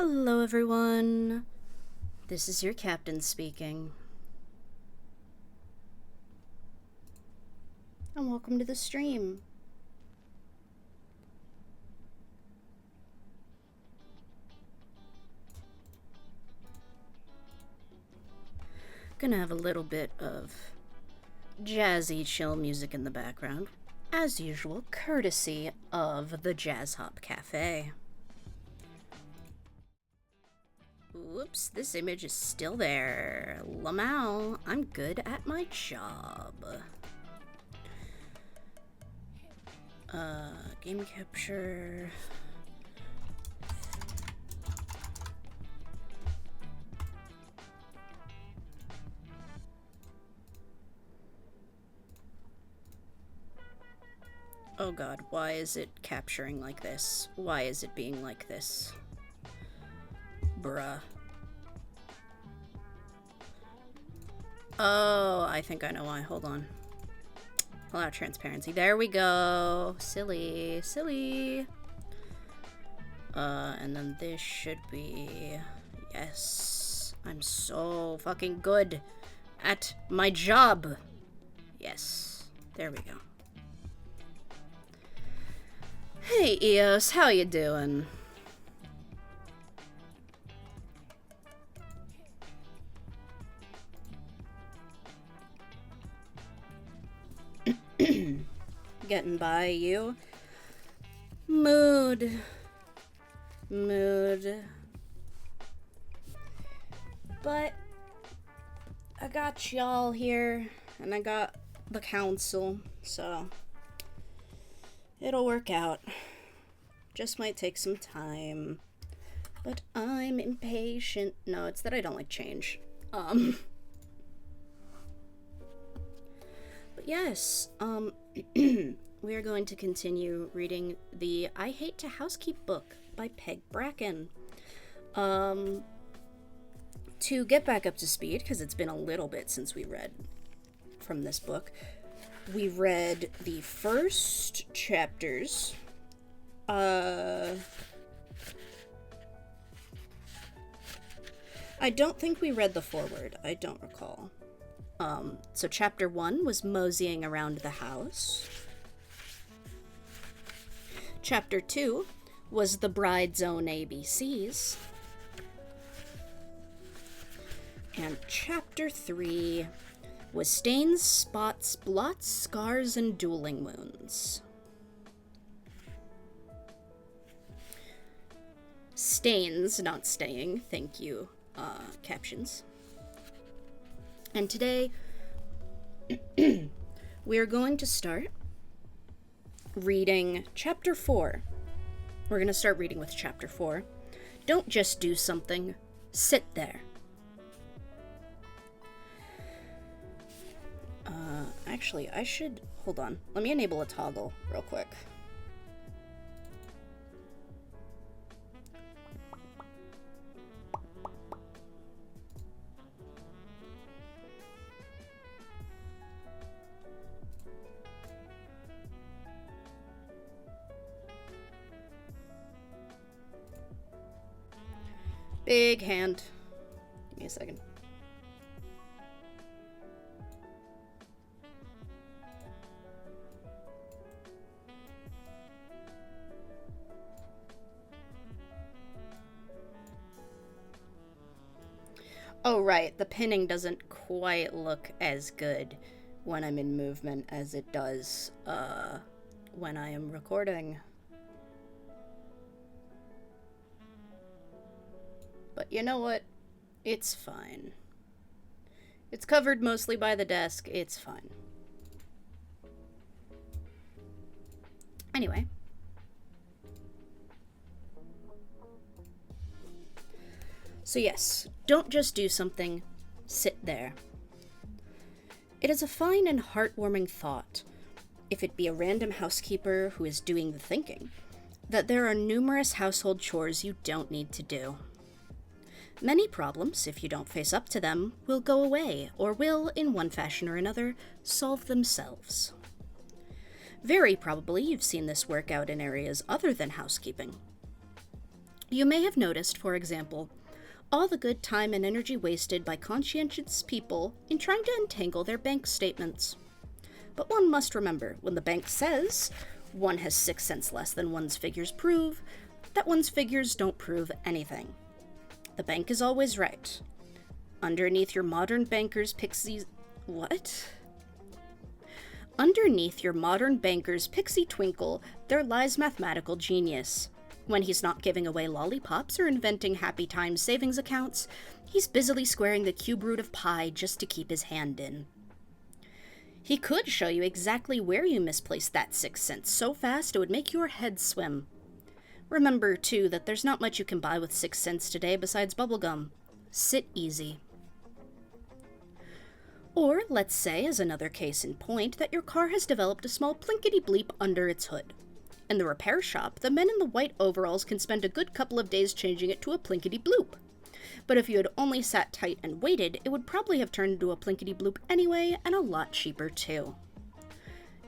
Hello everyone, this is your captain speaking, and welcome to the stream. Gonna have a little bit of jazzy chill music in the background, as usual, courtesy of the Jazz Hop Cafe. Whoops, this image is still there. Lamau, I'm good at my job. Game capture. Oh god, why is it capturing like this? Why is it being like this? Bruh. Oh, I think I know why. Hold on. Allow transparency. There we go. Silly. Silly. And then this should be... Yes. I'm so fucking good at my job. Yes. There we go. Hey, Eos. How you doing? Getting by, you? Mood. But I got y'all here, and I got the council, so it'll work out. Just might take some time, but I'm impatient. No, it's that I don't like change. But yes, we are going to continue reading the I Hate to Housekeep book by Peg Bracken. To get back up to speed, because it's been a little bit since we read from this book, we read the first chapters. I don't think we read the foreword. I don't recall. So chapter 1 was moseying around the house. Chapter 2 was the bride's own ABCs. And chapter 3 was stains, spots, blots, scars, and dueling wounds. Stains, not staying, thank you, captions. And today, we are going to start reading chapter 4. We're going to start reading with chapter 4. Don't just do something, sit there. Actually, I should... Hold on. Let me enable a toggle real quick. Big hand. Give me a second. Oh, right. The pinning doesn't quite look as good when I'm in movement as it does when I am recording. But you know what? It's fine. It's covered mostly by the desk. It's fine. Anyway. So yes, don't just do something, sit there. It is a fine and heartwarming thought, if it be a random housekeeper who is doing the thinking, that there are numerous household chores you don't need to do. Many problems, if you don't face up to them, will go away, or will, in one fashion or another, solve themselves. Very probably you've seen this work out in areas other than housekeeping. You may have noticed, for example, all the good time and energy wasted by conscientious people in trying to untangle their bank statements. But one must remember, when the bank says one has 6 cents less than one's figures prove, that one's figures don't prove anything. The bank is always right. Underneath your modern banker's pixie... What? Underneath your modern banker's pixie twinkle, there lies mathematical genius. When he's not giving away lollipops or inventing happy times savings accounts, he's busily squaring the cube root of pi just to keep his hand in. He could show you exactly where you misplaced that 6 cents so fast it would make your head swim. Remember, too, that there's not much you can buy with 6 cents today besides bubblegum. Sit easy. Or, let's say, as another case in point, that your car has developed a small plinkety-bleep under its hood. In the repair shop, the men in the white overalls can spend a good couple of days changing it to a plinkety-bloop. But if you had only sat tight and waited, it would probably have turned into a plinkety-bloop anyway, and a lot cheaper too.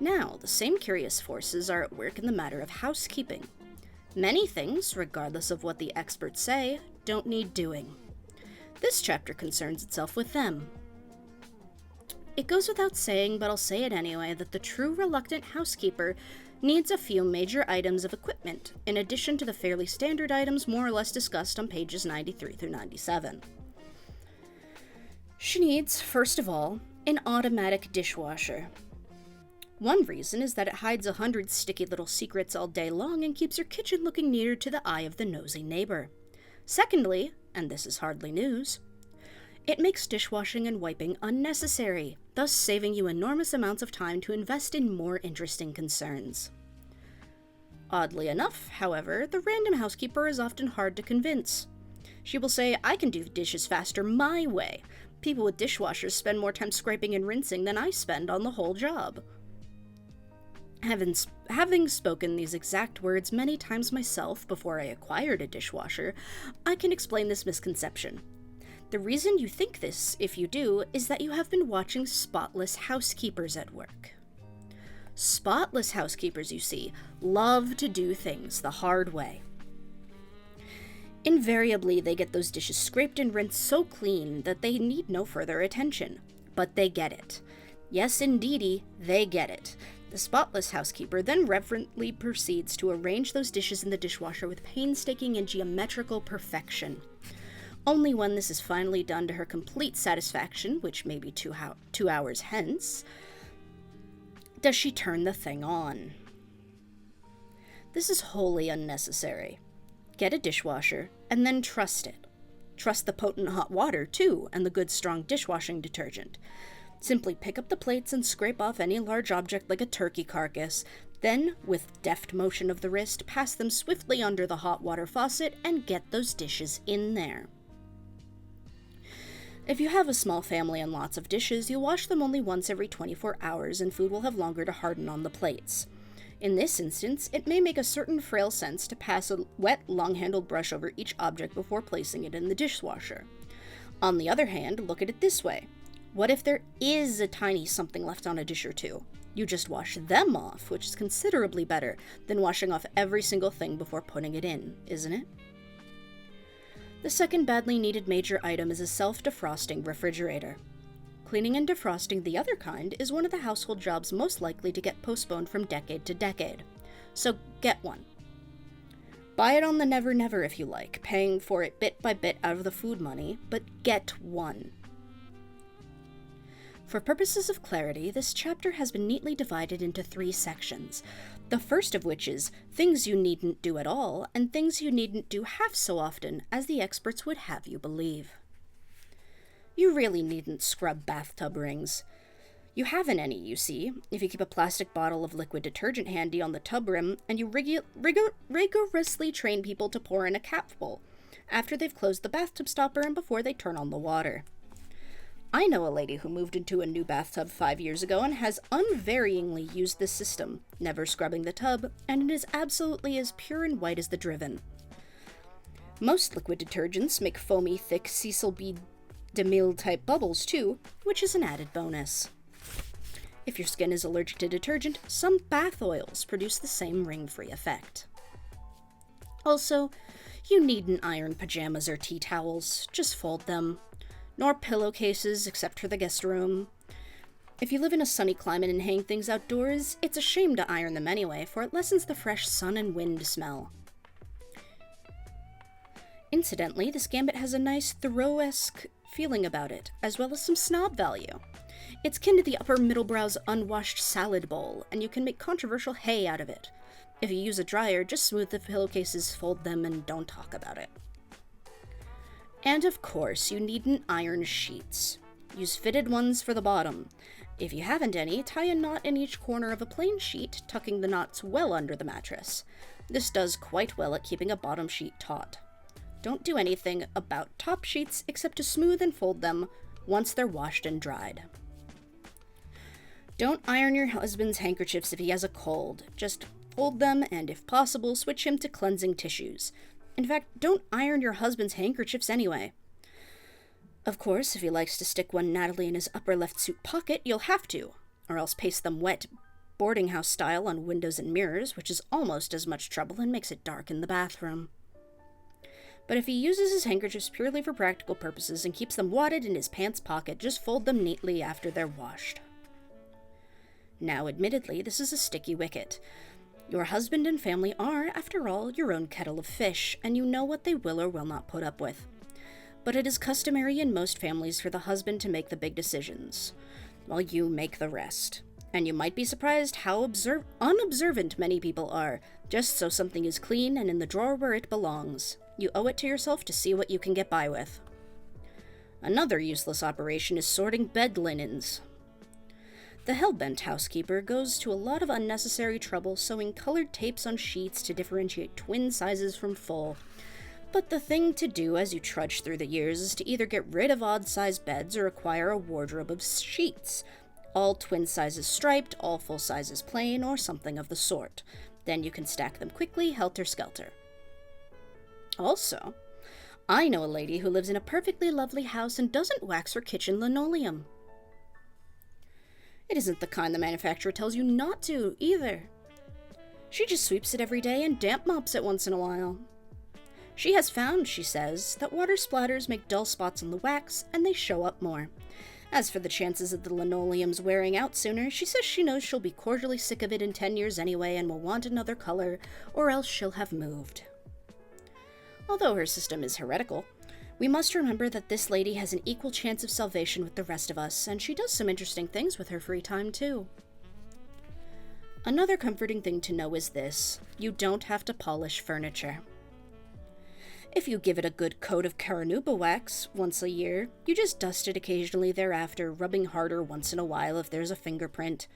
Now, the same curious forces are at work in the matter of housekeeping. Many things, regardless of what the experts say, don't need doing. This chapter concerns itself with them. It goes without saying, but I'll say it anyway, that the true reluctant housekeeper needs a few major items of equipment, in addition to the fairly standard items more or less discussed on pages 93 through 97. She needs, first of all, an automatic dishwasher. One reason is that it hides 100 sticky little secrets all day long and keeps your kitchen looking neater to the eye of the nosy neighbor. Secondly, and this is hardly news, it makes dishwashing and wiping unnecessary, thus saving you enormous amounts of time to invest in more interesting concerns. Oddly enough, however, the random housekeeper is often hard to convince. She will say, "I can do the dishes faster my way. People with dishwashers spend more time scraping and rinsing than I spend on the whole job." Having spoken these exact words many times myself before I acquired a dishwasher, I can explain this misconception. The reason you think this, if you do, is that you have been watching spotless housekeepers at work. Spotless housekeepers, you see, love to do things the hard way. Invariably, they get those dishes scraped and rinsed so clean that they need no further attention. But they get it. Yes, indeedy, they get it. The spotless housekeeper then reverently proceeds to arrange those dishes in the dishwasher with painstaking and geometrical perfection. Only when this is finally done to her complete satisfaction, which may be 2 hours hence, does she turn the thing on. This is wholly unnecessary. Get a dishwasher, and then trust it. Trust the potent hot water, too, and the good strong dishwashing detergent. Simply pick up the plates and scrape off any large object like a turkey carcass, then, with deft motion of the wrist, pass them swiftly under the hot water faucet and get those dishes in there. If you have a small family and lots of dishes, you'll wash them only once every 24 hours and food will have longer to harden on the plates. In this instance, it may make a certain frail sense to pass a wet, long-handled brush over each object before placing it in the dishwasher. On the other hand, look at it this way. What if there is a tiny something left on a dish or two? You just wash them off, which is considerably better than washing off every single thing before putting it in, isn't it? The second badly needed major item is a self-defrosting refrigerator. Cleaning and defrosting the other kind is one of the household jobs most likely to get postponed from decade to decade. So get one. Buy it on the Never Never if you like, paying for it bit by bit out of the food money, but get one. For purposes of clarity, this chapter has been neatly divided into 3 sections, the first of which is things you needn't do at all, and things you needn't do half so often as the experts would have you believe. You really needn't scrub bathtub rings. You haven't any, you see, if you keep a plastic bottle of liquid detergent handy on the tub rim, and you rigorously train people to pour in a capful, after they've closed the bathtub stopper and before they turn on the water. I know a lady who moved into a new bathtub 5 years ago and has unvaryingly used this system, never scrubbing the tub, and it is absolutely as pure and white as the driven. Most liquid detergents make foamy, thick Cecil B. DeMille type bubbles too, which is an added bonus. If your skin is allergic to detergent, some bath oils produce the same ring-free effect. Also, You needn't iron pajamas or tea towels, just fold them. Nor pillowcases, except for the guest room. If you live in a sunny climate and hang things outdoors, it's a shame to iron them anyway, for it lessens the fresh sun and wind smell. Incidentally, this gambit has a nice Thoreau-esque feeling about it, as well as some snob value. It's kin to the upper middlebrows unwashed salad bowl, and you can make controversial hay out of it. If you use a dryer, just smooth the pillowcases, fold them, and don't talk about it. And of course, you needn't iron sheets. Use fitted ones for the bottom. If you haven't any, tie a knot in each corner of a plain sheet, tucking the knots well under the mattress. This does quite well at keeping a bottom sheet taut. Don't do anything about top sheets except to smooth and fold them once they're washed and dried. Don't iron your husband's handkerchiefs if he has a cold. Just fold them and, if possible, switch him to cleansing tissues. In fact, don't iron your husband's handkerchiefs anyway. Of course, if he likes to stick one nattily in his upper left suit pocket, you'll have to, or else paste them wet, boarding house style on windows and mirrors, which is almost as much trouble and makes it dark in the bathroom. But if he uses his handkerchiefs purely for practical purposes and keeps them wadded in his pants pocket, just fold them neatly after they're washed. Now, admittedly, this is a sticky wicket. Your husband and family are, after all, your own kettle of fish, and you know what they will or will not put up with. But it is customary in most families for the husband to make the big decisions, while you make the rest. And you might be surprised how unobservant many people are, just so something is clean and in the drawer where it belongs. You owe it to yourself to see what you can get by with. Another useless operation is sorting bed linens. The hell-bent housekeeper goes to a lot of unnecessary trouble sewing colored tapes on sheets to differentiate twin sizes from full. But the thing to do as you trudge through the years is to either get rid of odd-sized beds or acquire a wardrobe of sheets. All twin sizes striped, all full sizes plain, or something of the sort. Then you can stack them quickly, helter-skelter. Also, I know a lady who lives in a perfectly lovely house and doesn't wax her kitchen linoleum. It isn't the kind the manufacturer tells you not to, either. She just sweeps it every day and damp mops it once in a while. She has found, she says, that water splatters make dull spots on the wax, and they show up more. As for the chances of the linoleum's wearing out sooner, she says she knows she'll be cordially sick of it in 10 years anyway and will want another color, or else she'll have moved. Although her system is heretical, we must remember that this lady has an equal chance of salvation with the rest of us, and she does some interesting things with her free time, too. Another comforting thing to know is this: you don't have to polish furniture. If you give it a good coat of Caranuba wax once a year, you just dust it occasionally thereafter, rubbing harder once in a while if there's a fingerprint.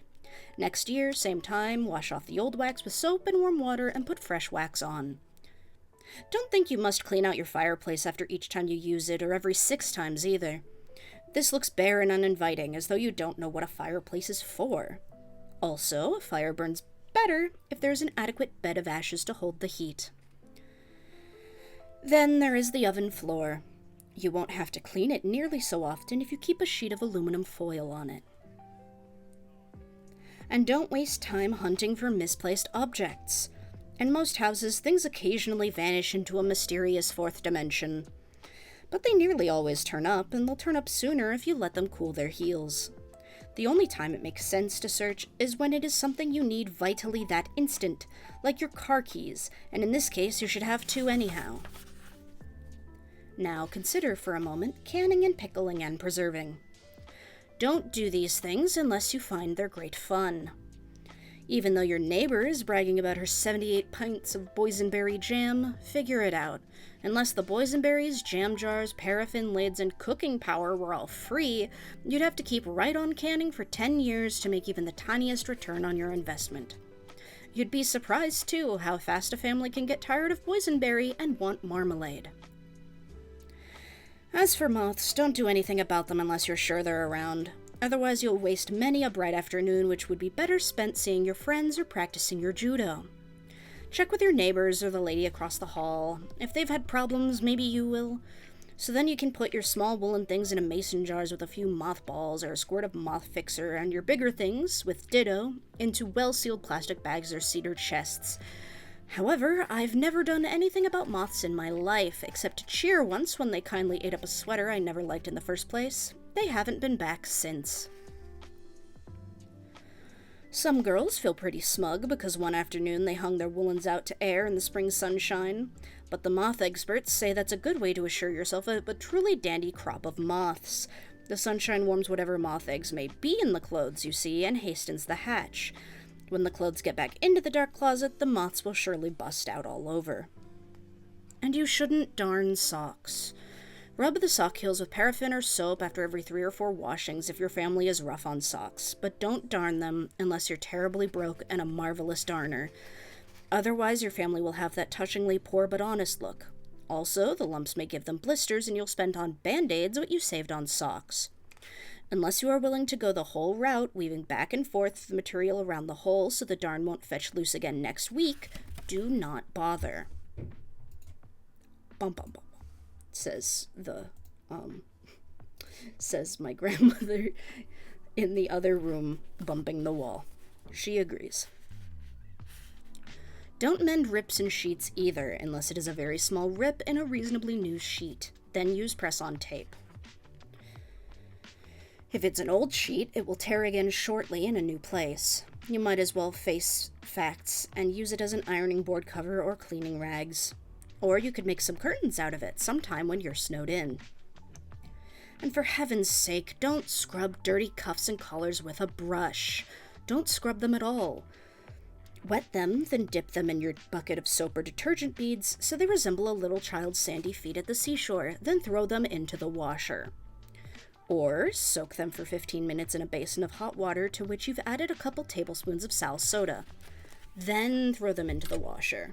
Next year, same time, wash off the old wax with soap and warm water and put fresh wax on. Don't think you must clean out your fireplace after each time you use it, or every 6 times either. This looks bare and uninviting, as though you don't know what a fireplace is for. Also, a fire burns better if there's an adequate bed of ashes to hold the heat. Then there is the oven floor. You won't have to clean it nearly so often if you keep a sheet of aluminum foil on it. And don't waste time hunting for misplaced objects. In most houses, things occasionally vanish into a mysterious 4th dimension. But they nearly always turn up, and they'll turn up sooner if you let them cool their heels. The only time it makes sense to search is when it is something you need vitally that instant, like your car keys, and in this case you should have 2 anyhow. Now consider for a moment canning and pickling and preserving. Don't do these things unless you find they're great fun. Even though your neighbor is bragging about her 78 pints of boysenberry jam, figure it out. Unless the boysenberries, jam jars, paraffin lids, and cooking power were all free, you'd have to keep right on canning for 10 years to make even the tiniest return on your investment. You'd be surprised, too, how fast a family can get tired of boysenberry and want marmalade. As for moths, don't do anything about them unless you're sure they're around. Otherwise, you'll waste many a bright afternoon which would be better spent seeing your friends or practicing your judo. Check with your neighbors or the lady across the hall. If they've had problems, maybe you will. So then you can put your small woolen things in a mason jars with a few mothballs or a squirt of moth fixer, and your bigger things, with ditto, into well-sealed plastic bags or cedar chests. However, I've never done anything about moths in my life, except to cheer once when they kindly ate up a sweater I never liked in the first place. They haven't been back since. Some girls feel pretty smug because one afternoon they hung their woolens out to air in the spring sunshine, but the moth experts say that's a good way to assure yourself of a truly dandy crop of moths. The sunshine warms whatever moth eggs may be in the clothes, you see, and hastens the hatch. When the clothes get back into the dark closet, the moths will surely bust out all over. And you shouldn't darn socks. Rub the sock heels with paraffin or soap after every 3 or 4 washings if your family is rough on socks, but don't darn them unless you're terribly broke and a marvelous darner. Otherwise, your family will have that touchingly poor but honest look. Also, the lumps may give them blisters and you'll spend on band-aids what you saved on socks. Unless you are willing to go the whole route, weaving back and forth the material around the hole so the darn won't fetch loose again next week, do not bother. Bum bum bum. Says my grandmother in the other room, bumping the wall. She agrees. Don't mend rips in sheets either, unless it is a very small rip in a reasonably new sheet. Then use press-on tape. If it's an old sheet, it will tear again shortly in a new place. You might as well face facts and use it as an ironing board cover or cleaning rags. Or you could make some curtains out of it sometime when you're snowed in. And for heaven's sake, don't scrub dirty cuffs and collars with a brush. Don't scrub them at all. Wet them, then dip them in your bucket of soap or detergent beads so they resemble a little child's sandy feet at the seashore, then throw them into the washer. Or soak them for 15 minutes in a basin of hot water to which you've added a couple tablespoons of Sal soda. Then throw them into the washer.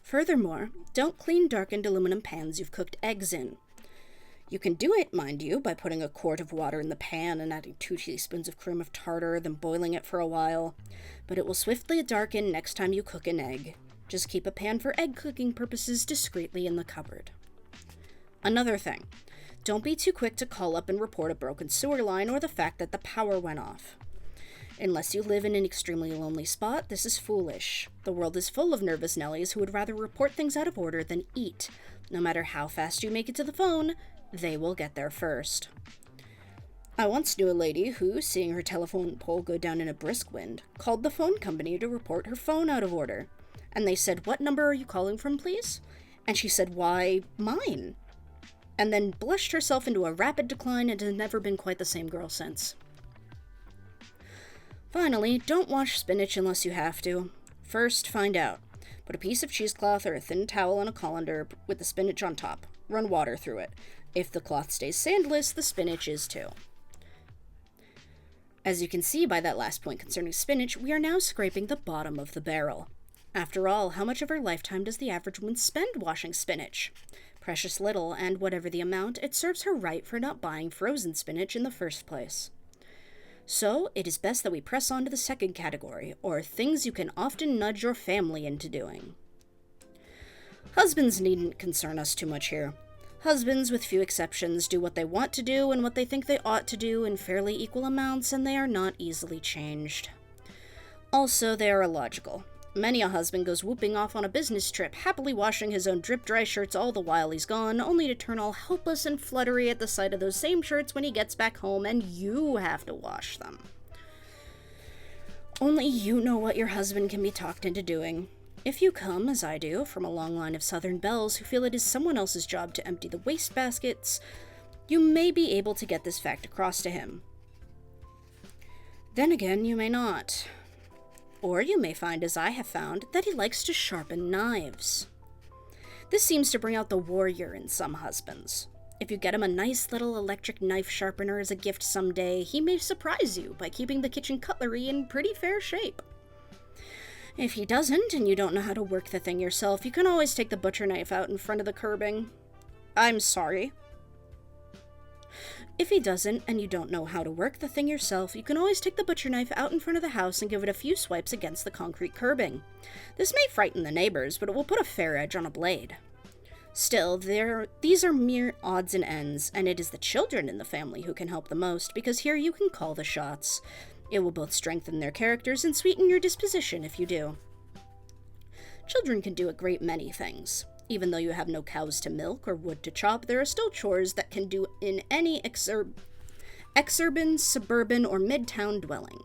Furthermore, don't clean darkened aluminum pans you've cooked eggs in. You can do it, mind you, by putting a quart of water in the pan and adding 2 teaspoons of cream of tartar, then boiling it for a while, but it will swiftly darken next time you cook an egg. Just keep a pan for egg cooking purposes discreetly in the cupboard. Another thing, don't be too quick to call up and report a broken sewer line or the fact that the power went off. Unless you live in an extremely lonely spot, this is foolish. The world is full of nervous Nellies who would rather report things out of order than eat. No matter how fast you make it to the phone, they will get there first. I once knew a lady who, seeing her telephone pole go down in a brisk wind, called the phone company to report her phone out of order. And they said, "What number are you calling from, please?" And she said, "Why, mine." And then blushed herself into a rapid decline and has never been quite the same girl since. Finally, don't wash spinach unless you have to. First, find out. Put a piece of cheesecloth or a thin towel in a colander with the spinach on top. Run water through it. If the cloth stays sandless, the spinach is too. As you can see by that last point concerning spinach, we are now scraping the bottom of the barrel. After all, how much of her lifetime does the average woman spend washing spinach? Precious little, and whatever the amount, it serves her right for not buying frozen spinach in the first place. So, it is best that we press on to the second category, or things you can often nudge your family into doing. Husbands needn't concern us too much here. Husbands, with few exceptions, do what they want to do and what they think they ought to do in fairly equal amounts, and they are not easily changed. Also, they are illogical. Many a husband goes whooping off on a business trip, happily washing his own drip-dry shirts all the while he's gone, only to turn all helpless and fluttery at the sight of those same shirts when he gets back home and you have to wash them. Only you know what your husband can be talked into doing. If you come, as I do, from a long line of Southern belles who feel it is someone else's job to empty the waste baskets, you may be able to get this fact across to him. Then again, you may not. Or you may find, as I have found, that he likes to sharpen knives. This seems to bring out the warrior in some husbands. If you get him a nice little electric knife sharpener as a gift someday, he may surprise you by keeping the kitchen cutlery in pretty fair shape. If he doesn't, and you don't know how to work the thing yourself, you can always take the butcher knife out in front of the curbing. I'm sorry. If he doesn't, and you don't know how to work the thing yourself, you can always take the butcher knife out in front of the house and give it a few swipes against the concrete curbing. This may frighten the neighbors, but it will put a fair edge on a blade. Still, these are mere odds and ends, and it is the children in the family who can help the most, because here you can call the shots. It will both strengthen their characters and sweeten your disposition if you do. Children can do a great many things. Even though you have no cows to milk or wood to chop, there are still chores that can do in any exurban, suburban, or midtown dwelling.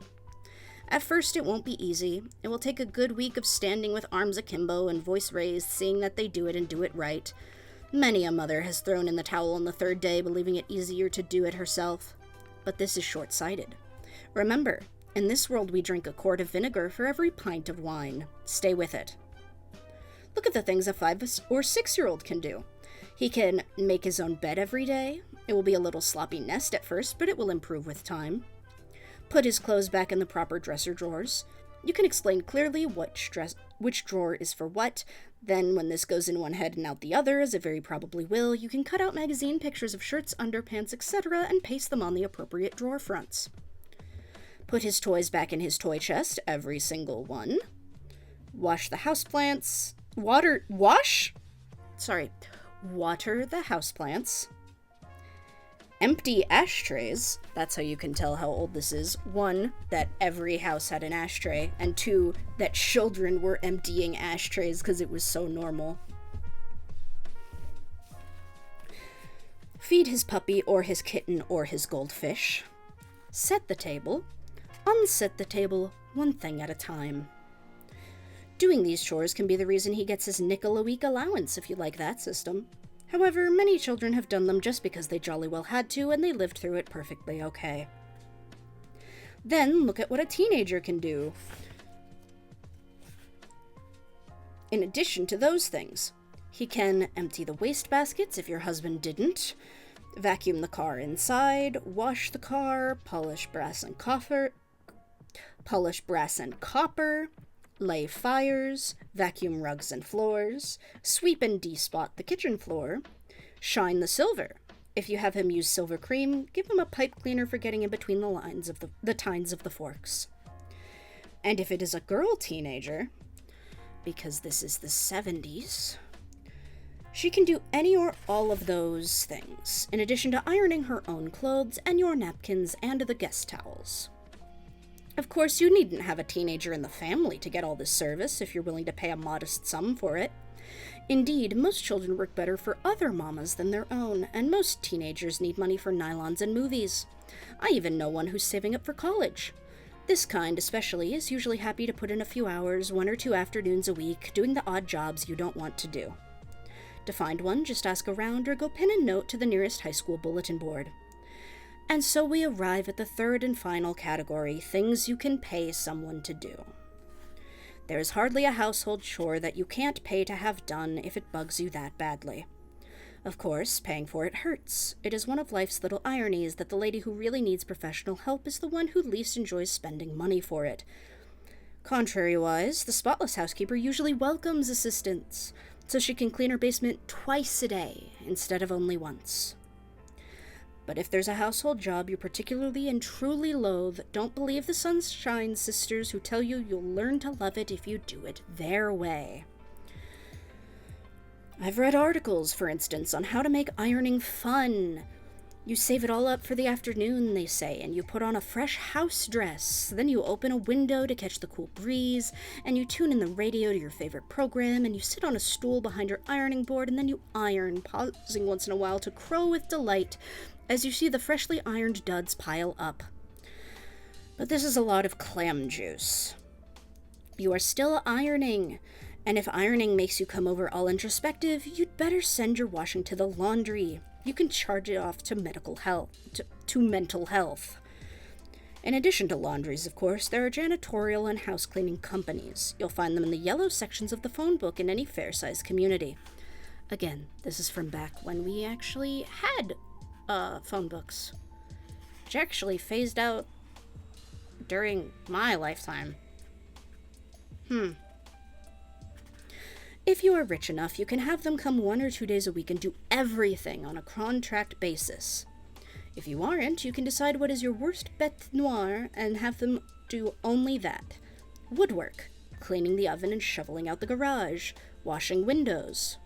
At first, it won't be easy. It will take a good week of standing with arms akimbo and voice raised, seeing that they do it and do it right. Many a mother has thrown in the towel on the third day, believing it easier to do it herself. But this is short-sighted. Remember, in this world we drink a quart of vinegar for every pint of wine. Stay with it. Look at the things a 5 or 6-year-old can do. He can make his own bed every day. It will be a little sloppy nest at first, but it will improve with time. Put his clothes back in the proper dresser drawers. You can explain clearly which drawer is for what. Then, when this goes in one head and out the other, as it very probably will, you can cut out magazine pictures of shirts, underpants, etc., and paste them on the appropriate drawer fronts. Put his toys back in his toy chest, every single one. Water the houseplants. Water the houseplants. Empty ashtrays. That's how you can tell how old this is. 1, that every house had an ashtray, and 2, that children were emptying ashtrays because it was so normal. Feed his puppy or his kitten or his goldfish. Set the table. Unset the table, one thing at a time. Doing these chores can be the reason he gets his nickel-a-week allowance, if you like that system. However, many children have done them just because they jolly well had to, and they lived through it perfectly okay. Then, look at what a teenager can do. In addition to those things, he can empty the waste baskets if your husband didn't, vacuum the car inside, wash the car, polish brass and copper, lay fires, vacuum rugs and floors, sweep and de-spot the kitchen floor, shine the silver. If you have him use silver cream, give him a pipe cleaner for getting in between the lines of the tines of the forks. And if it is a girl teenager, because this is the 70s, she can do any or all of those things, in addition to ironing her own clothes and your napkins and the guest towels. Of course, you needn't have a teenager in the family to get all this service if you're willing to pay a modest sum for it. Indeed, most children work better for other mamas than their own, and most teenagers need money for nylons and movies. I even know one who's saving up for college. This kind, especially, is usually happy to put in a few hours, 1 or 2 afternoons a week, doing the odd jobs you don't want to do. To find one, just ask around or go pin a note to the nearest high school bulletin board. And so we arrive at the third and final category, things you can pay someone to do. There is hardly a household chore that you can't pay to have done if it bugs you that badly. Of course, paying for it hurts. It is one of life's little ironies that the lady who really needs professional help is the one who least enjoys spending money for it. Contrariwise, the spotless housekeeper usually welcomes assistance, so she can clean her basement twice a day instead of only once. But if there's a household job you particularly and truly loathe, don't believe the Sunshine Sisters who tell you you'll learn to love it if you do it their way. I've read articles, for instance, on how to make ironing fun. You save it all up for the afternoon, they say, and you put on a fresh house dress. Then you open a window to catch the cool breeze, and you tune in the radio to your favorite program, and you sit on a stool behind your ironing board, and then you iron, pausing once in a while to crow with delight as you see the freshly ironed duds pile up. But this is a lot of clam juice. You are still ironing, and if ironing makes you come over all introspective, you'd better send your washing to the laundry. You can charge it off to mental health. In addition to laundries, of course, there are janitorial and house cleaning companies. You'll find them in the yellow sections of the phone book in any fair-sized community. Again, this is from back when we actually had phone books, which actually phased out during my lifetime. If you are rich enough, you can have them come 1 or 2 days a week and do everything on a contract basis. If you aren't, you can decide what is your worst bête noire and have them do only that. Woodwork, cleaning the oven and shoveling out the garage, washing windows.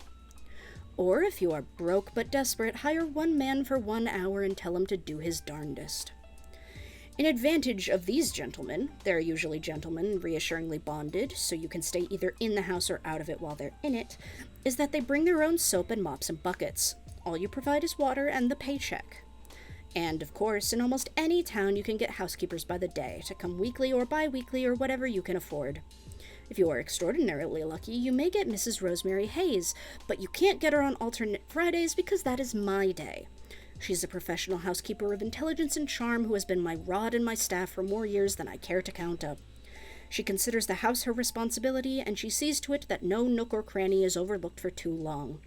Or if you are broke but desperate, hire one man for 1 hour and tell him to do his darndest. An advantage of these gentlemen, they're usually gentlemen reassuringly bonded, so you can stay either in the house or out of it while they're in it, is that they bring their own soap and mops and buckets. All you provide is water and the paycheck. And, of course, in almost any town you can get housekeepers by the day to come weekly or bi-weekly or whatever you can afford. If you are extraordinarily lucky, you may get Mrs. Rosemary Hayes, but you can't get her on alternate Fridays because that is my day. She's a professional housekeeper of intelligence and charm who has been my rod and my staff for more years than I care to count up. She considers the house her responsibility, and she sees to it that no nook or cranny is overlooked for too long.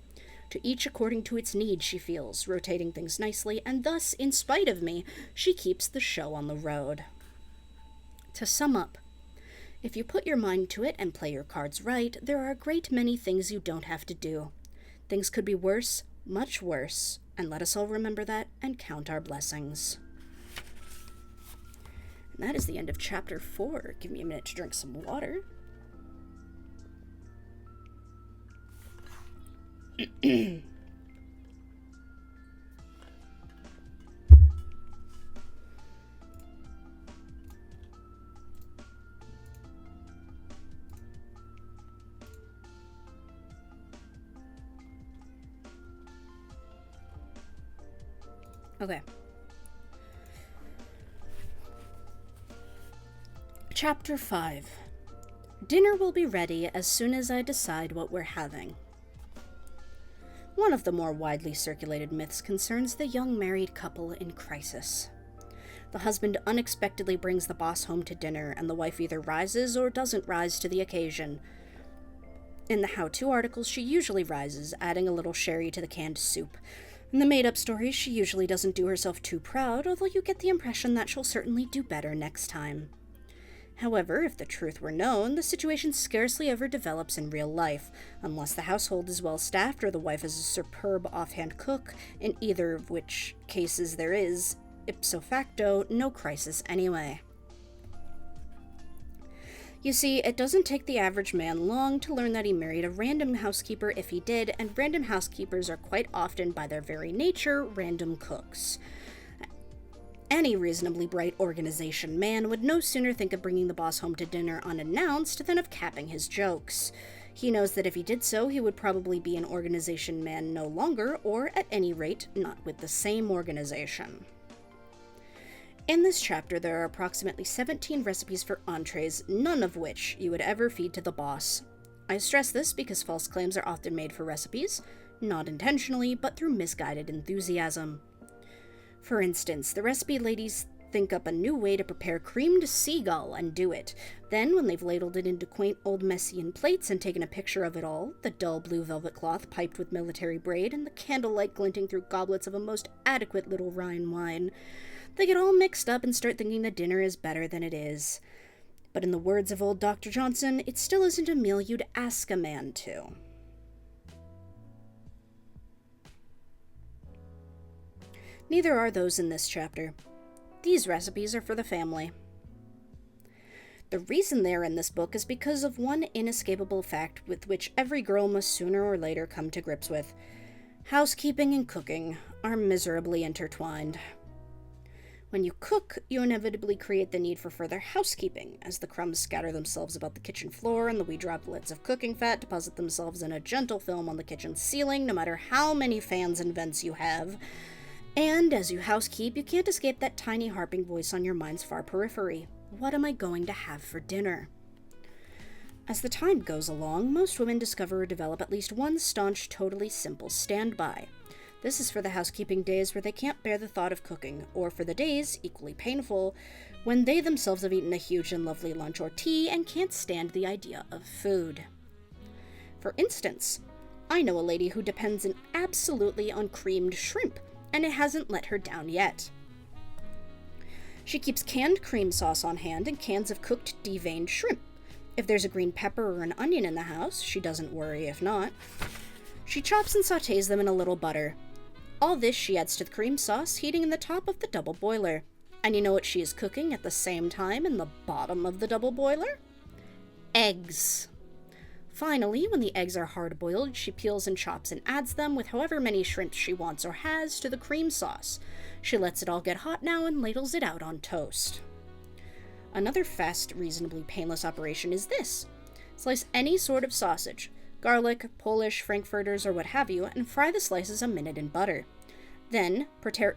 To each according to its need, she feels, rotating things nicely, and thus, in spite of me, she keeps the show on the road. To sum up, if you put your mind to it and play your cards right, there are a great many things you don't have to do. Things could be worse, much worse, and let us all remember that and count our blessings. And that is the end of chapter 4. Give me a minute to drink some water. Okay. Chapter 5. Dinner will be ready as soon as I decide what we're having. One of the more widely circulated myths concerns the young married couple in crisis. The husband unexpectedly brings the boss home to dinner, and the wife either rises or doesn't rise to the occasion. In the how-to articles, she usually rises, adding a little sherry to the canned soup. In the made-up stories, she usually doesn't do herself too proud, although you get the impression that she'll certainly do better next time. However, if the truth were known, the situation scarcely ever develops in real life, unless the household is well staffed or the wife is a superb offhand cook, in either of which cases there is, ipso facto, no crisis anyway. You see, it doesn't take the average man long to learn that he married a random housekeeper if he did, and random housekeepers are quite often, by their very nature, random cooks. Any reasonably bright organization man would no sooner think of bringing the boss home to dinner unannounced than of capping his jokes. He knows that if he did so, he would probably be an organization man no longer, or at any rate, not with the same organization. In this chapter, there are approximately 17 recipes for entrees, none of which you would ever feed to the boss. I stress this because false claims are often made for recipes, not intentionally, but through misguided enthusiasm. For instance, the recipe ladies think up a new way to prepare creamed seagull and do it. Then, when they've ladled it into quaint old Messian plates and taken a picture of it all, the dull blue velvet cloth piped with military braid and the candlelight glinting through goblets of a most adequate little Rhine wine, they get all mixed up and start thinking the dinner is better than it is. But in the words of old Dr. Johnson, it still isn't a meal you'd ask a man to. Neither are those in this chapter. These recipes are for the family. The reason they are in this book is because of one inescapable fact with which every girl must sooner or later come to grips with. Housekeeping and cooking are miserably intertwined. When you cook, you inevitably create the need for further housekeeping, as the crumbs scatter themselves about the kitchen floor and the wee droplets of cooking fat deposit themselves in a gentle film on the kitchen ceiling, no matter how many fans and vents you have. And as you housekeep, you can't escape that tiny harping voice on your mind's far periphery. What am I going to have for dinner? As the time goes along, most women discover or develop at least one staunch, totally simple standby. This is for the housekeeping days where they can't bear the thought of cooking, or for the days, equally painful, when they themselves have eaten a huge and lovely lunch or tea and can't stand the idea of food. For instance, I know a lady who depends absolutely on creamed shrimp, and it hasn't let her down yet. She keeps canned cream sauce on hand and cans of cooked deveined shrimp. If there's a green pepper or an onion in the house, she doesn't worry if not. She chops and sautés them in a little butter. All this she adds to the cream sauce, heating in the top of the double boiler. And you know what she is cooking at the same time in the bottom of the double boiler? Eggs. Finally, when the eggs are hard-boiled, she peels and chops and adds them with however many shrimps she wants or has to the cream sauce. She lets it all get hot now and ladles it out on toast. Another fast, reasonably painless operation is this. Slice any sort of sausage, garlic, Polish, frankfurters, or what have you, and fry the slices a minute in butter. Then, prepare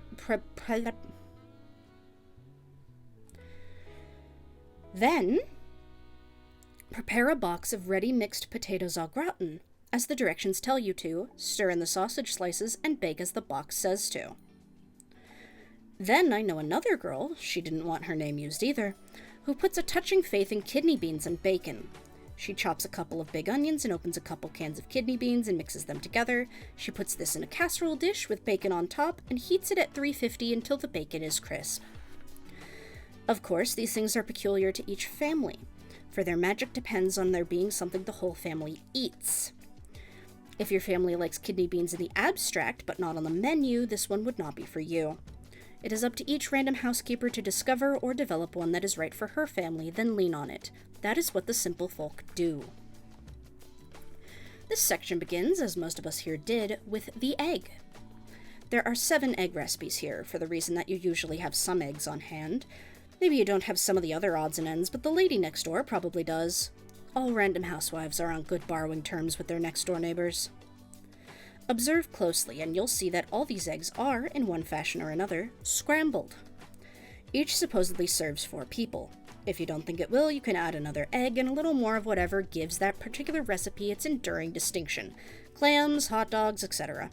a box of ready mixed potatoes au gratin. As the directions tell you to, stir in the sausage slices and bake as the box says to. Then I know another girl, she didn't want her name used either, who puts a touching faith in kidney beans and bacon. She chops a couple of big onions and opens a couple cans of kidney beans and mixes them together. She puts this in a casserole dish with bacon on top and heats it at 350 until the bacon is crisp. Of course, these things are peculiar to each family, for their magic depends on there being something the whole family eats. If your family likes kidney beans in the abstract but not on the menu, this one would not be for you. It is up to each random housekeeper to discover or develop one that is right for her family, then lean on it. That is what the simple folk do. This section begins, as most of us here did, with the egg. There are 7 egg recipes here, for the reason that you usually have some eggs on hand. Maybe you don't have some of the other odds and ends, but the lady next door probably does. All random housewives are on good borrowing terms with their next door neighbors. Observe closely, and you'll see that all these eggs are, in one fashion or another, scrambled. Each supposedly serves 4 people. If you don't think it will, you can add another egg and a little more of whatever gives that particular recipe its enduring distinction. Clams, hot dogs, etc.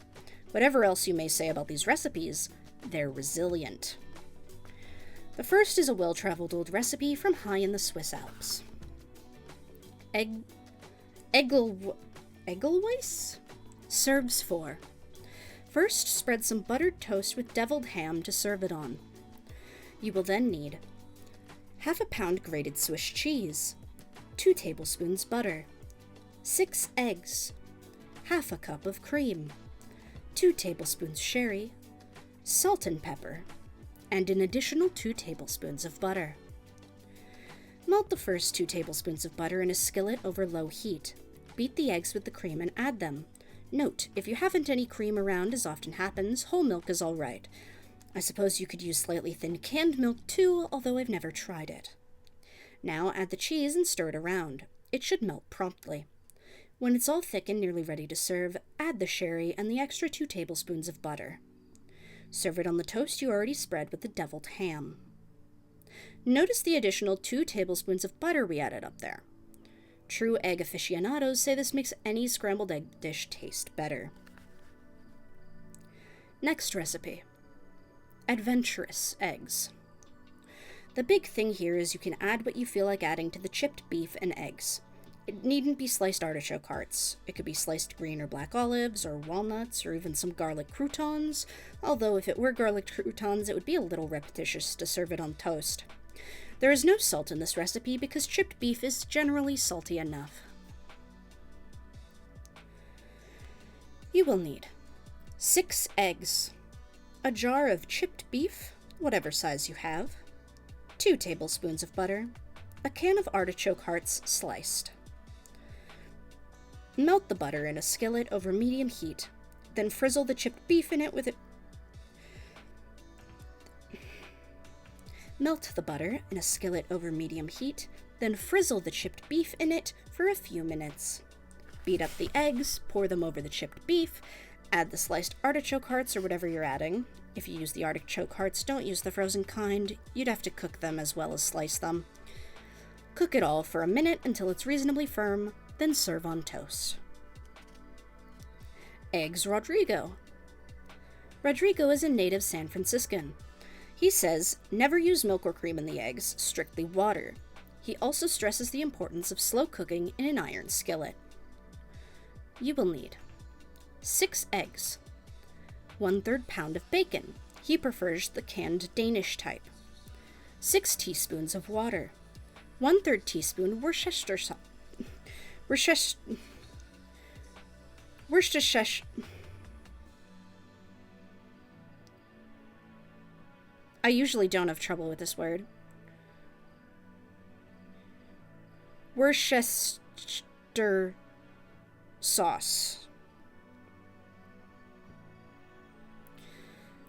Whatever else you may say about these recipes, they're resilient. The first is a well-traveled old recipe from high in the Swiss Alps. Egelweiss? Serves 4. First, spread some buttered toast with deviled ham to serve it on. You will then need half a pound grated Swiss cheese, 2 tablespoons butter, 6 eggs, half a cup of cream, 2 tablespoons sherry, salt and pepper, and an additional 2 tablespoons of butter. Melt the first 2 tablespoons of butter in a skillet over low heat. Beat the eggs with the cream and add them. Note, if you haven't any cream around, as often happens, whole milk is all right. I suppose you could use slightly thinned canned milk too, although I've never tried it. Now add the cheese and stir it around. It should melt promptly. When it's all thick and nearly ready to serve, add the sherry and the extra 2 tablespoons of butter. Serve it on the toast you already spread with the deviled ham. Notice the additional 2 tablespoons of butter we added up there. True egg aficionados say this makes any scrambled egg dish taste better. Next recipe. Adventurous eggs. The big thing here is you can add what you feel like adding to the chipped beef and eggs. It needn't be sliced artichoke hearts. It could be sliced green or black olives, or walnuts, or even some garlic croutons, although if it were garlic croutons, it would be a little repetitious to serve it on toast. There is no salt in this recipe because chipped beef is generally salty enough. You will need 6 eggs, a jar of chipped beef, whatever size you have, 2 tablespoons of butter, a can of artichoke hearts sliced. Melt the butter in a skillet over medium heat, then frizzle the chipped beef in it with it. Melt the butter in a skillet over medium heat, then frizzle the chipped beef in it for a few minutes. Beat up the eggs, pour them over the chipped beef, add the sliced artichoke hearts or whatever you're adding. If you use the artichoke hearts, don't use the frozen kind. You'd have to cook them as well as slice them. Cook it all for a minute until it's reasonably firm, then serve on toast. Eggs Rodrigo. Rodrigo is a native San Franciscan. He says, never use milk or cream in the eggs, strictly water. He also stresses the importance of slow cooking in an iron skillet. You will need 6 eggs, 1/3 pound of bacon. He prefers the canned Danish type. 6 teaspoons of water, 1/3 teaspoon Worcestershire sauce. Worcestershire. I usually don't have trouble with this word. Worcestershire Sauce.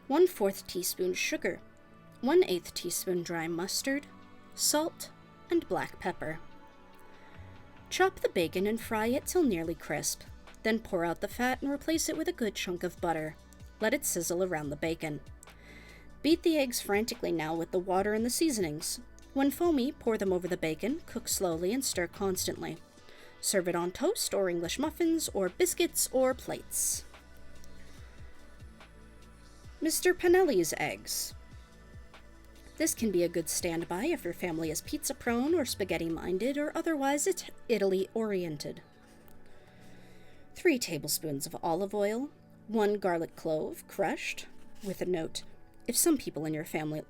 1/4 teaspoon sugar, 1/8 teaspoon dry mustard, salt, and black pepper. Chop the bacon and fry it till nearly crisp. Then pour out the fat and replace it with a good chunk of butter. Let it sizzle around the bacon. Beat the eggs frantically now with the water and the seasonings. When foamy, pour them over the bacon, cook slowly, and stir constantly. Serve it on toast or English muffins or biscuits or plates. Mr. Panelli's eggs. This can be a good standby if your family is pizza-prone or spaghetti-minded or otherwise Italy-oriented. 3 tablespoons of olive oil, 1 garlic clove, crushed, with a note, if some people in your family...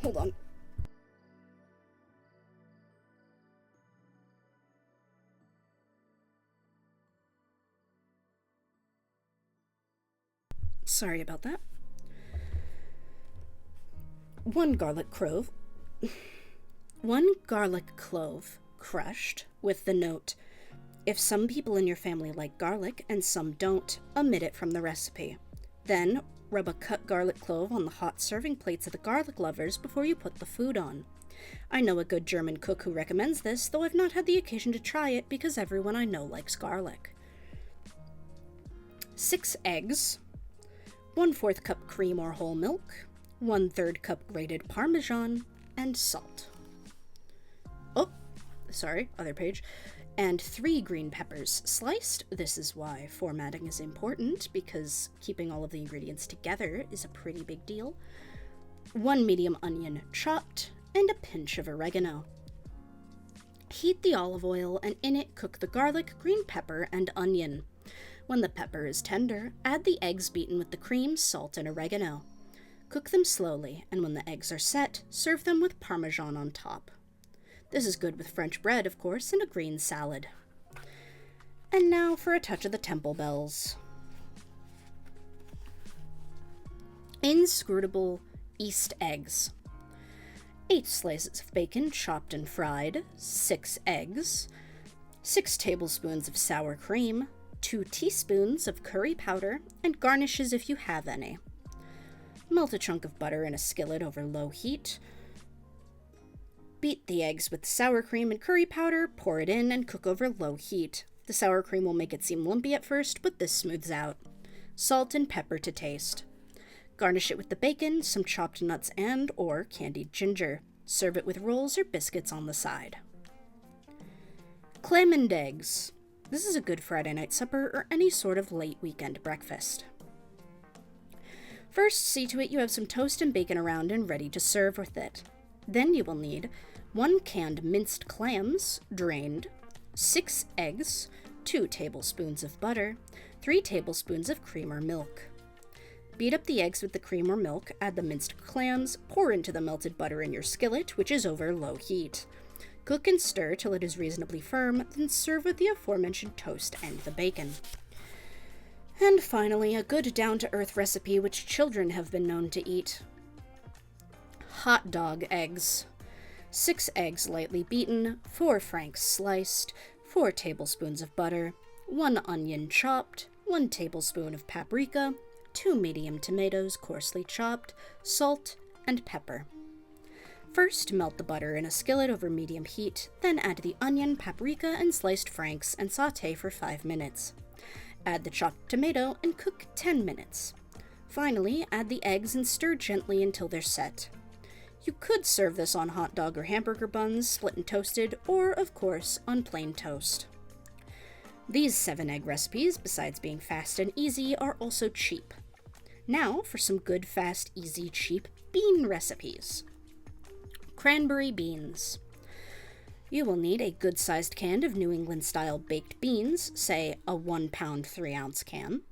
Hold on. Sorry about that. 1 garlic clove, crushed, with the note, if some people in your family like garlic and some don't, omit it from the recipe. Then, rub a cut garlic clove on the hot serving plates of the garlic lovers before you put the food on. I know a good German cook who recommends this, though I've not had the occasion to try it because everyone I know likes garlic. 6 eggs, 1/4 cup cream or whole milk, 1/3 cup grated Parmesan, and salt. Oh, sorry, other page. And 3 green peppers sliced. This is why formatting is important, because keeping all of the ingredients together is a pretty big deal. 1 medium onion chopped, and a pinch of oregano. Heat the olive oil, and in it cook the garlic, green pepper, and onion. When the pepper is tender, add the eggs beaten with the cream, salt, and oregano. Cook them slowly, and when the eggs are set, serve them with Parmesan on top. This is good with French bread, of course, and a green salad. And now for a touch of the Temple Bells. Inscrutable East eggs. 8 slices of bacon chopped and fried, 6 eggs, 6 tablespoons of sour cream, 2 teaspoons of curry powder, and garnishes if you have any. Melt a chunk of butter in a skillet over low heat. Beat the eggs with sour cream and curry powder, pour it in, and cook over low heat. The sour cream will make it seem lumpy at first, but this smooths out. Salt and pepper to taste. Garnish it with the bacon, some chopped nuts and or candied ginger. Serve it with rolls or biscuits on the side. Clam and eggs. This is a good Friday night supper or any sort of late weekend breakfast. First, see to it you have some toast and bacon around and ready to serve with it. Then you will need 1 canned minced clams, drained, 6 eggs, 2 tablespoons of butter, 3 tablespoons of cream or milk. Beat up the eggs with the cream or milk, add the minced clams, pour into the melted butter in your skillet, which is over low heat. Cook and stir till it is reasonably firm, then serve with the aforementioned toast and the bacon. And finally, a good down-to-earth recipe which children have been known to eat. Hot dog eggs. 6 eggs lightly beaten, 4 franks sliced, 4 tablespoons of butter, 1 onion chopped, 1 tablespoon of paprika, 2 medium tomatoes coarsely chopped, salt, and pepper. First, melt the butter in a skillet over medium heat, then add the onion, paprika, and sliced franks and sauté for 5 minutes. Add the chopped tomato and cook 10 minutes. Finally, add the eggs and stir gently until they're set. You could serve this on hot dog or hamburger buns, split and toasted, or, of course, on plain toast. These 7 egg recipes, besides being fast and easy, are also cheap. Now for some good, fast, easy, cheap bean recipes. Cranberry beans. You will need a good-sized can of New England-style baked beans, say a 1-pound 3-ounce can.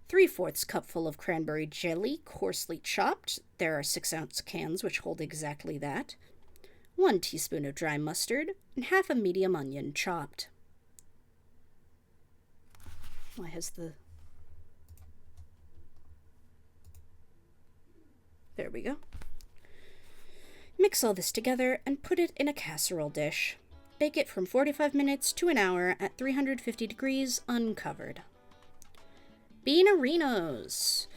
3/4 cupful of cranberry jelly, coarsely chopped. There are 6-ounce cans which hold exactly that. 1 teaspoon of dry mustard, and half a medium onion chopped. Why has the... There we go. Mix all this together and put it in a casserole dish. Bake it from 45 minutes to an hour at 350 degrees uncovered. Beanerinos.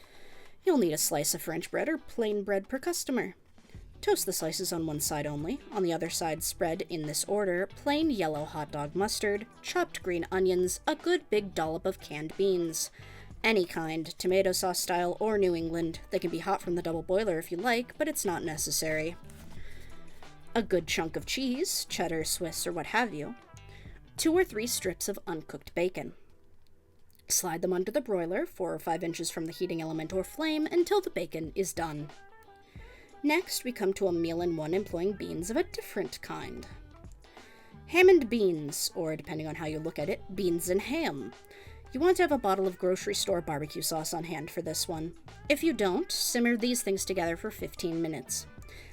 You'll need a slice of French bread or plain bread per customer. Toast the slices on one side only. On the other side, spread, in this order, plain yellow hot dog mustard, chopped green onions, a good big dollop of canned beans. Any kind, tomato sauce style or New England. They can be hot from the double boiler if you like, but it's not necessary. A good chunk of cheese, cheddar, Swiss, or what have you. 2 or 3 strips of uncooked bacon. Slide them under the broiler, 4 or 5 inches from the heating element or flame, until the bacon is done. Next, we come to a meal in one employing beans of a different kind. Ham and beans, or depending on how you look at it, beans and ham. You want to have a bottle of grocery store barbecue sauce on hand for this one. If you don't, simmer these things together for 15 minutes.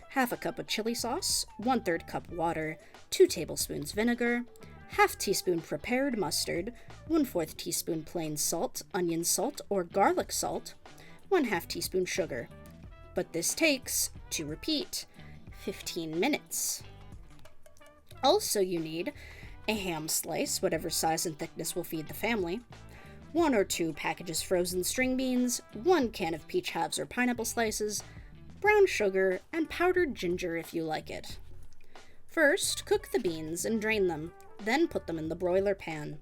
Half a cup of chili sauce, 1/3 cup water, 2 tablespoons vinegar, half teaspoon prepared mustard, 1/4 teaspoon plain salt, onion salt, or garlic salt, 1/2 teaspoon sugar. But this takes, to repeat, 15 minutes. Also you need a ham slice, whatever size and thickness will feed the family, 1 or 2 packages frozen string beans, 1 can of peach halves or pineapple slices, brown sugar, and powdered ginger if you like it. First, cook the beans and drain them, then put them in the broiler pan.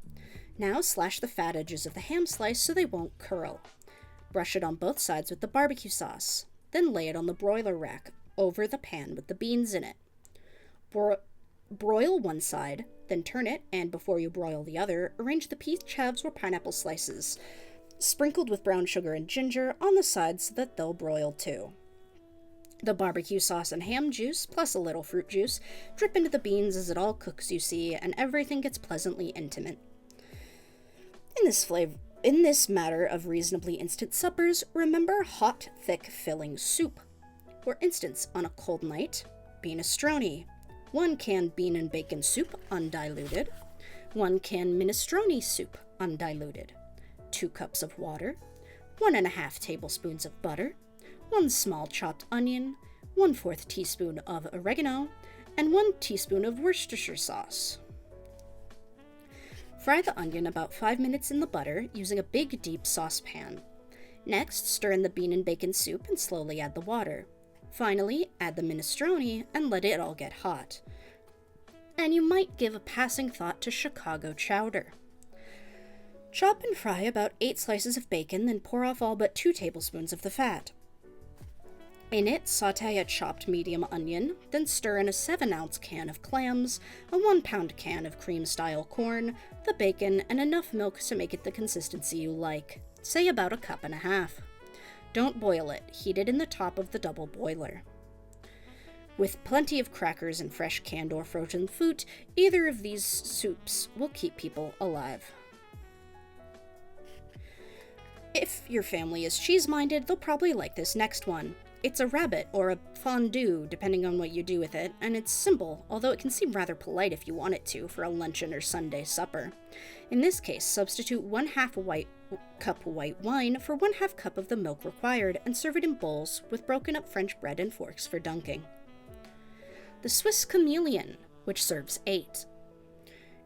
Now slash the fat edges of the ham slice so they won't curl. Brush it on both sides with the barbecue sauce. Then lay it on the broiler rack over the pan with the beans in it. Broil one side, then turn it, and before you broil the other, arrange the peach halves or pineapple slices, sprinkled with brown sugar and ginger, on the sides so that they'll broil too. The barbecue sauce and ham juice, plus a little fruit juice, drip into the beans as it all cooks, you see, and everything gets pleasantly intimate. In this matter of reasonably instant suppers, remember hot, thick, filling soup. For instance, on a cold night, minestrone. 1 can bean and bacon soup, undiluted. 1 can minestrone soup, undiluted. 2 cups of water. 1½ tablespoons of butter. 1 small chopped onion. 1/4 teaspoon of oregano. And 1 teaspoon of Worcestershire sauce. Fry the onion about 5 minutes in the butter using a big, deep saucepan. Next, stir in the bean and bacon soup and slowly add the water. Finally, add the minestrone and let it all get hot. And you might give a passing thought to Chicago chowder. Chop and fry about 8 slices of bacon, then pour off all but 2 tablespoons of the fat. In it, sauté a chopped medium onion, then stir in a 7-ounce can of clams, a 1-pound can of cream-style corn, the bacon, and enough milk to make it the consistency you like, say about 1.5 cups. Don't boil it, heat it in the top of the double boiler. With plenty of crackers and fresh canned or frozen fruit, either of these soups will keep people alive. If your family is cheese-minded, they'll probably like this next one. It's a rabbit or a fondue, depending on what you do with it, and it's simple, although it can seem rather polite if you want it to for a luncheon or Sunday supper. In this case, substitute 1/2 cup white wine for 1/2 cup of the milk required and serve it in bowls with broken up French bread and forks for dunking. The Swiss Chameleon, which serves 8.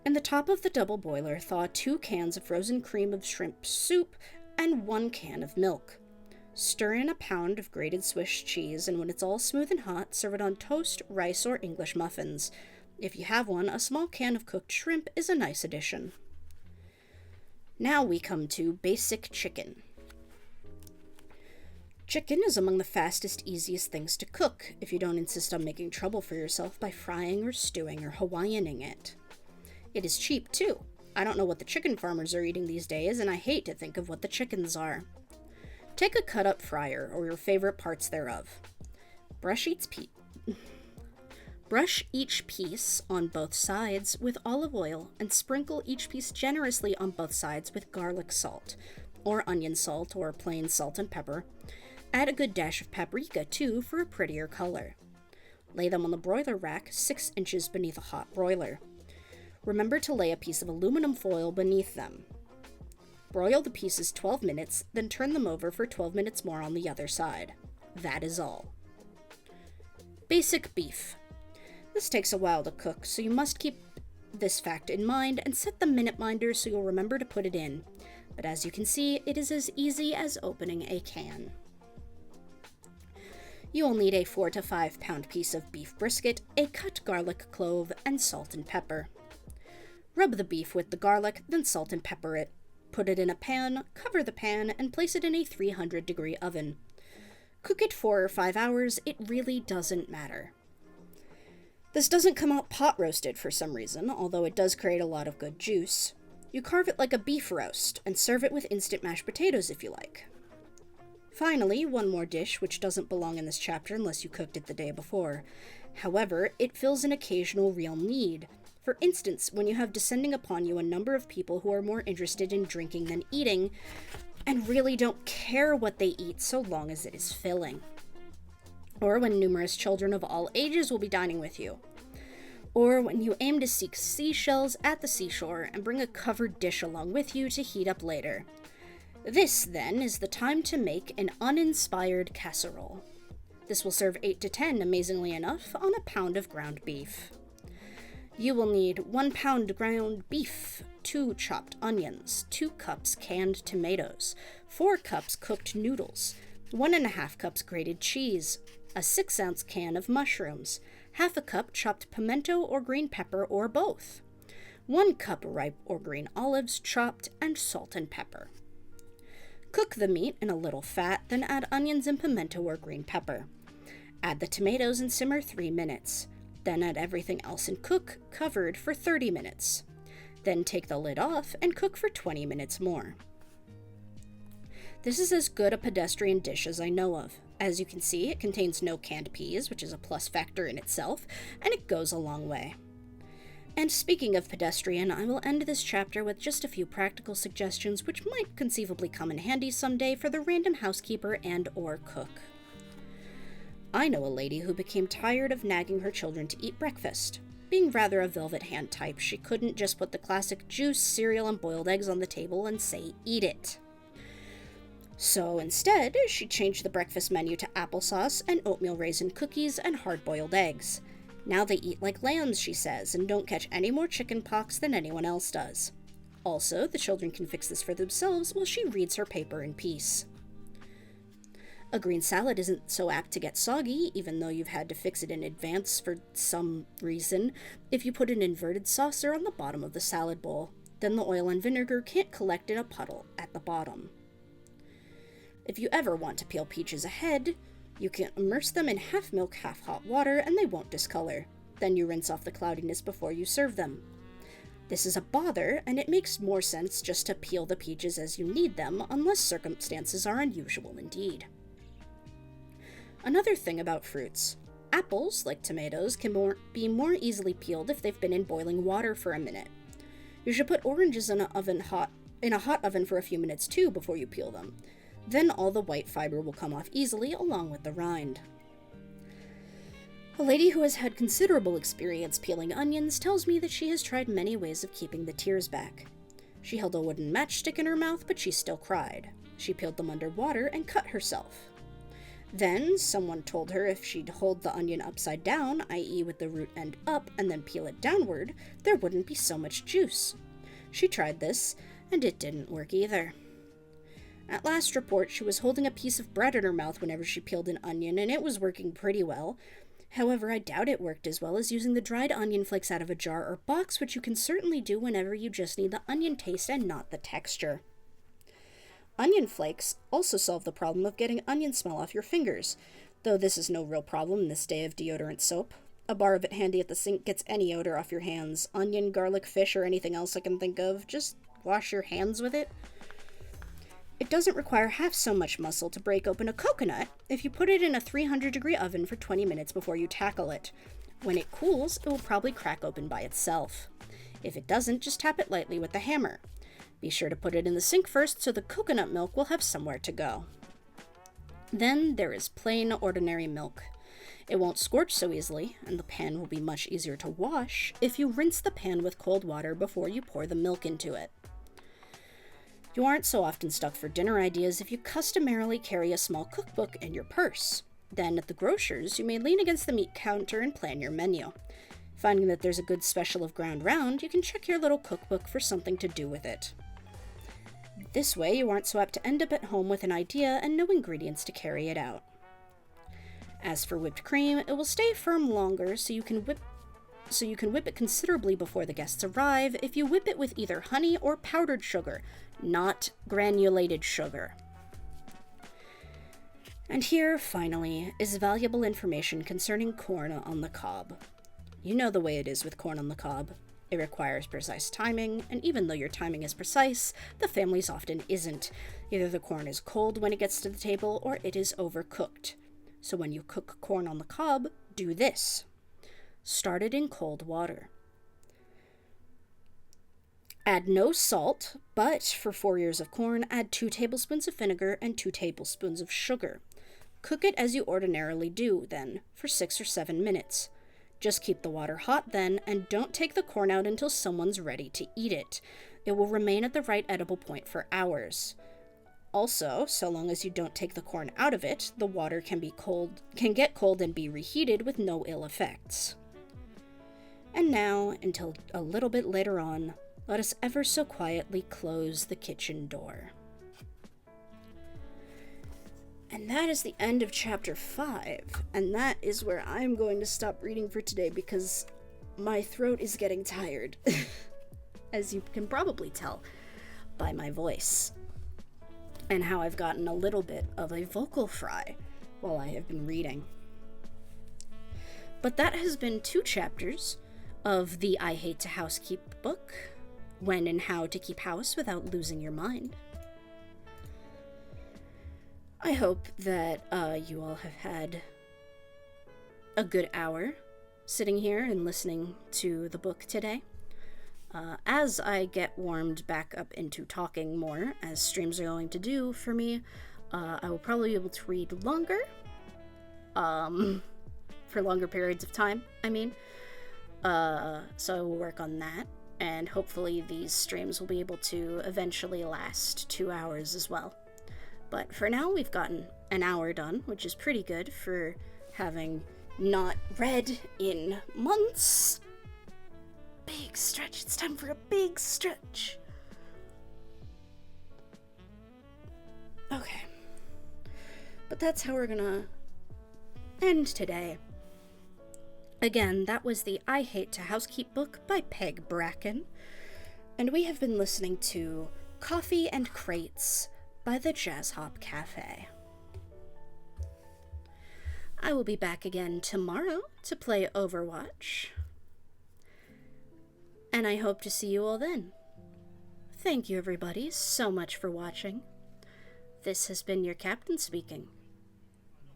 In the top of the double boiler, thaw 2 cans of frozen cream of shrimp soup and 1 can of milk. Stir in a pound of grated Swiss cheese, and when it's all smooth and hot, serve it on toast, rice, or English muffins. If you have one, a small can of cooked shrimp is a nice addition. Now we come to basic chicken. Chicken is among the fastest, easiest things to cook, if you don't insist on making trouble for yourself by frying or stewing or Hawaiianing it. It is cheap, too. I don't know what the chicken farmers are eating these days, and I hate to think of what the chickens are. Take a cut-up fryer, or your favorite parts thereof. Brush each piece on both sides with olive oil and sprinkle each piece generously on both sides with garlic salt, or onion salt, or plain salt and pepper. Add a good dash of paprika, too, for a prettier color. Lay them on the broiler rack 6 inches beneath a hot broiler. Remember to lay a piece of aluminum foil beneath them. Broil the pieces 12 minutes, then turn them over for 12 minutes more on the other side. That is all. Basic beef. This takes a while to cook, so you must keep this fact in mind and set the minute minder so you'll remember to put it in. But as you can see, it is as easy as opening a can. You will need a 4 to 5 pound piece of beef brisket, a cut garlic clove, and salt and pepper. Rub the beef with the garlic, then salt and pepper it. Put it in a pan, cover the pan, and place it in a 300-degree oven. Cook it 4 or 5 hours, it really doesn't matter. This doesn't come out pot roasted for some reason, although it does create a lot of good juice. You carve it like a beef roast, and serve it with instant mashed potatoes if you like. Finally, one more dish which doesn't belong in this chapter unless you cooked it the day before. However, it fills an occasional real need. For instance, when you have descending upon you a number of people who are more interested in drinking than eating, and really don't care what they eat so long as it is filling. Or when numerous children of all ages will be dining with you. Or when you aim to seek seashells at the seashore and bring a covered dish along with you to heat up later. This, then, is the time to make an uninspired casserole. This will serve 8 to 10, amazingly enough, on a pound of ground beef. You will need 1 pound ground beef, 2 chopped onions, 2 cups canned tomatoes, 4 cups cooked noodles, 1.5 cups grated cheese, a 6-ounce can of mushrooms, half a cup chopped pimento or green pepper or both, 1 cup ripe or green olives chopped, and salt and pepper. Cook the meat in a little fat, then add onions and pimento or green pepper. Add the tomatoes and simmer 3 minutes. Then add everything else and cook, covered, for 30 minutes. Then take the lid off and cook for 20 minutes more. This is as good a pedestrian dish as I know of. As you can see, it contains no canned peas, which is a plus factor in itself, and it goes a long way. And speaking of pedestrian, I will end this chapter with just a few practical suggestions which might conceivably come in handy someday for the random housekeeper and or cook. I know a lady who became tired of nagging her children to eat breakfast. Being rather a velvet hand type, she couldn't just put the classic juice, cereal, and boiled eggs on the table and say, "Eat it." So instead, she changed the breakfast menu to applesauce and oatmeal raisin cookies and hard-boiled eggs. Now they eat like lambs, she says, and don't catch any more chicken pox than anyone else does. Also, the children can fix this for themselves while she reads her paper in peace. A green salad isn't so apt to get soggy, even though you've had to fix it in advance for some reason, if you put an inverted saucer on the bottom of the salad bowl. Then the oil and vinegar can't collect in a puddle at the bottom. If you ever want to peel peaches ahead, you can immerse them in half milk, half hot water, and they won't discolor. Then you rinse off the cloudiness before you serve them. This is a bother, and it makes more sense just to peel the peaches as you need them, unless circumstances are unusual indeed. Another thing about fruits. Apples, like tomatoes, can be more easily peeled if they've been in boiling water for a minute. You should put oranges in a hot oven for a few minutes too before you peel them. Then all the white fiber will come off easily along with the rind. A lady who has had considerable experience peeling onions tells me that she has tried many ways of keeping the tears back. She held a wooden matchstick in her mouth, but she still cried. She peeled them under water and cut herself. Then someone told her if she'd hold the onion upside down, i.e. with the root end up, and then peel it downward, there wouldn't be so much juice. She tried this, and it didn't work either. At last report, she was holding a piece of bread in her mouth whenever she peeled an onion, and it was working pretty well. However, I doubt it worked as well as using the dried onion flakes out of a jar or box, which you can certainly do whenever you just need the onion taste and not the texture. Onion flakes also solve the problem of getting onion smell off your fingers, though this is no real problem in this day of deodorant soap. A bar of it handy at the sink gets any odor off your hands. Onion, garlic, fish, or anything else I can think of. Just wash your hands with it. It doesn't require half so much muscle to break open a coconut if you put it in a 300-degree oven for 20 minutes before you tackle it. When it cools, it will probably crack open by itself. If it doesn't, just tap it lightly with the hammer. Be sure to put it in the sink first so the coconut milk will have somewhere to go. Then there is plain, ordinary milk. It won't scorch so easily, and the pan will be much easier to wash if you rinse the pan with cold water before you pour the milk into it. You aren't so often stuck for dinner ideas if you customarily carry a small cookbook in your purse. Then, at the grocer's, you may lean against the meat counter and plan your menu. Finding that there's a good special of ground round, you can check your little cookbook for something to do with it. This way, you aren't so apt to end up at home with an idea and no ingredients to carry it out. As for whipped cream, it will stay firm longer, so you can whip it considerably before the guests arrive if you whip it with either honey or powdered sugar, not granulated sugar. And here, finally, is valuable information concerning corn on the cob. You know the way it is with corn on the cob. It requires precise timing, and even though your timing is precise, the family's often isn't. Either the corn is cold when it gets to the table, or it is overcooked. So when you cook corn on the cob, do this. Start it in cold water. Add no salt, but for 4 ears of corn, add 2 tablespoons of vinegar and 2 tablespoons of sugar. Cook it as you ordinarily do, then, for 6 or 7 minutes. Just keep the water hot then, and don't take the corn out until someone's ready to eat it. It will remain at the right edible point for hours. Also, so long as you don't take the corn out of it, the water can get cold and be reheated with no ill effects. And now, until a little bit later on, let us ever so quietly close the kitchen door. And that is the end of chapter 5, and that is where I'm going to stop reading for today because my throat is getting tired, as you can probably tell by my voice, and how I've gotten a little bit of a vocal fry while I have been reading. But that has been 2 chapters of the I Hate to Housekeep book, When and How to Keep House Without Losing Your Mind. I hope that you all have had a good hour sitting here and listening to the book today. As I get warmed back up into talking more, as streams are going to do for me, I will probably be able to read longer, for longer periods of time, I mean. So I will work on that, and hopefully these streams will be able to eventually last 2 hours as well. But for now, we've gotten an hour done, which is pretty good for having not read in months. Big stretch. It's time for a big stretch. Okay. But that's how we're gonna end today. Again, that was the I Hate to Housekeep book by Peg Bracken. And we have been listening to Coffee and Crates by the Jazz Hop Cafe. I will be back again tomorrow to play Overwatch. And I hope to see you all then. Thank you everybody so much for watching. This has been your captain speaking.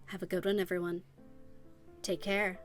Have a good one, everyone. Take care.